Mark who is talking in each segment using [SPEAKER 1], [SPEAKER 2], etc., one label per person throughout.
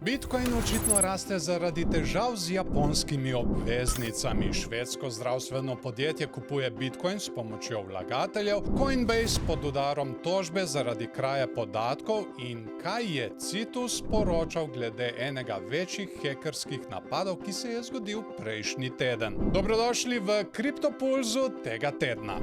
[SPEAKER 1] Bitcoin očitno raste zaradi težav z japonskimi obveznicami. Švedsko zdravstveno podjetje kupuje Bitcoin s pomočjo vlagateljev, Coinbase pod udarom tožbe zaradi kraje podatkov in kaj je Citus poročal glede enega večjih hekerskih napadov, ki se je zgodil prejšnji teden. Dobrodošli v Kriptopulzu tega tedna.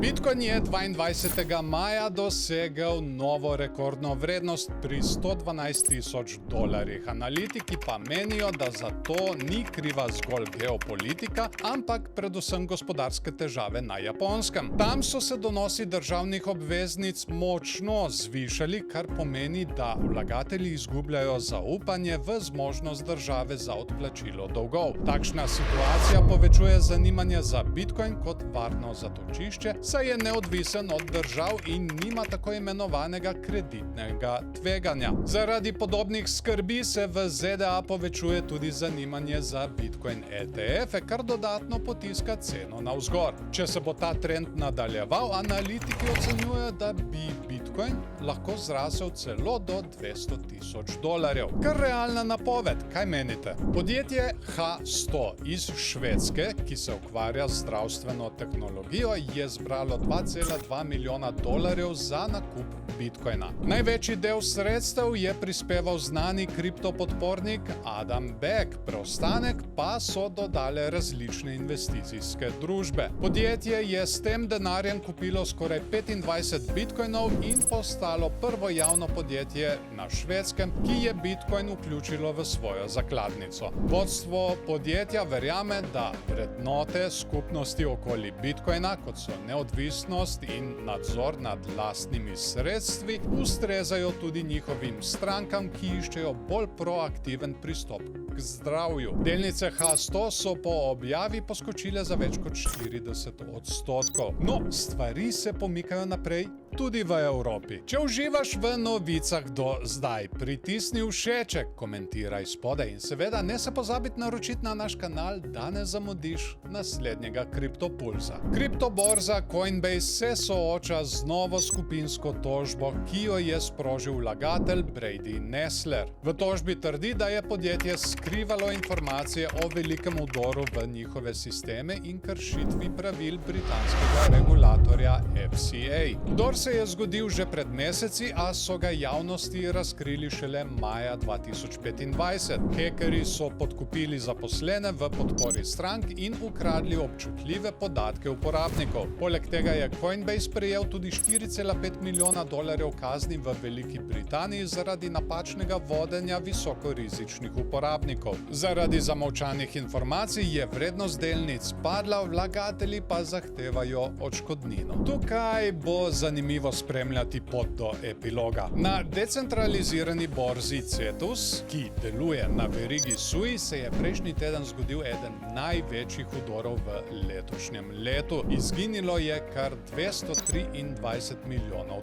[SPEAKER 1] Bitcoin je 22. maja dosegel novo rekordno vrednost pri $112,000. Analitiki pa menijo, da za to ni kriva zgolj geopolitika, ampak predvsem gospodarske težave na Japonskem. Tam so se donosi državnih obveznic močno zvišali, kar pomeni, da vlagatelji izgubljajo zaupanje v zmožnost države za odplačilo dolgov. Takšna situacija povečuje zanimanje za Bitcoin kot varno zatočišče, saj je neodvisen od držav in nima tako imenovanega kreditnega tveganja. Zaradi podobnih skrbi se v ZDA povečuje tudi zanimanje za Bitcoin ETF-e, kar dodatno potiska ceno navzgor. Če se bo ta trend nadaljeval, analitiki ocenjujejo, da bi Bitcoin lahko zrasel celo do $200,000. Kar realna napoved, kaj menite? Podjetje H100 iz Švedske, ki se ukvarja z zdravstveno tehnologijo, je zbralo $2,2 milijona za nakup Bitcoina. Največji del sredstev je prispeval znani kriptopodpornik Adam Back, preostanek pa so dodale različne investicijske družbe. Podjetje je s tem denarjem kupilo skoraj 25 Bitcoinov in postalo prvo javno podjetje na Švedskem, ki je Bitcoin vključilo v svojo zakladnico. Vodstvo podjetja verjame, da vrednote skupnosti okoli Bitcoina, kot so neodvisnost in nadzor nad lastnimi sredstvi, ustrezajo tudi njihovim strankam, ki iščejo bolj proaktiven pristop k zdravju. Delnice H100 so po objavi poskočile za več kot 40%. No, stvari se pomikajo naprej tudi v Evropi. Če uživaš v novicah do zdaj, pritisni všeček, komentiraj spodaj in seveda ne se pozabiti naročiti na naš kanal, da ne zamudiš naslednjega Kriptopulza. Kriptoborza Coinbase se sooča z novo skupinsko tožbo, ki jo je sprožil vlagatelj Brady Nessler. V tožbi trdi, da je podjetje skrivalo informacije o velikem vdoru v njihove sisteme in kršitvi pravil britanskega regulatorja FCA. Vdor se je zgodil že pred meseci, a so ga javnosti razkrili šele maja 2025. Hekerji so podkupili zaposlene v podpori strank in ukradli občutljive podatke uporabnikov. Poleg tega je Coinbase prejel tudi $4,5 milijona kazni v Veliki Britaniji zaradi napačnega vodenja visokorizičnih uporabnikov. Zaradi zamolčanih informacij je vrednost delnic padla, vlagatelji pa zahtevajo odškodnino. Tukaj bo zanimivo spremljati pot do epiloga. Na decentralizirani borzi Cetus, ki deluje na verigi SUI, se je prejšnji teden zgodil eden največjih vdorov v letošnjem letu. Izginilo je kar $223 milijonov.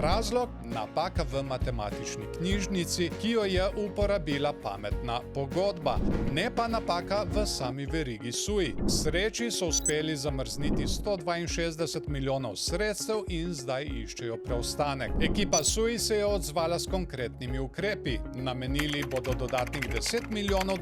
[SPEAKER 1] Razlog? Napaka v matematični knjižnici, ki jo je uporabila pametna pogodba, ne pa napaka v sami verigi SUI. K sreči so uspeli zamrzniti 162 milijonov sredstev in zdaj iščejo preostanek. Ekipa SUI se je odzvala s konkretnimi ukrepi. Namenili bodo dodatnih $10 milijonov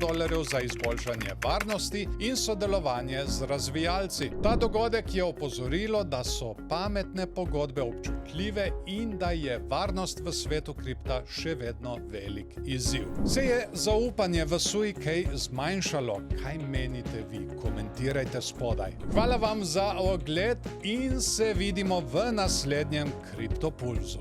[SPEAKER 1] za izboljšanje varnosti in sodelovanje z razvijalci. Ta dogodek je opozorilo, da so pametne pogodbe občutljive in da je varnost v svetu kripta še vedno velik izziv. Se je zaupanje v SUI kaj zmanjšalo? Kaj menite vi? Komentirajte spodaj. Hvala vam za ogled in se vidimo v naslednjem Kriptopulzu.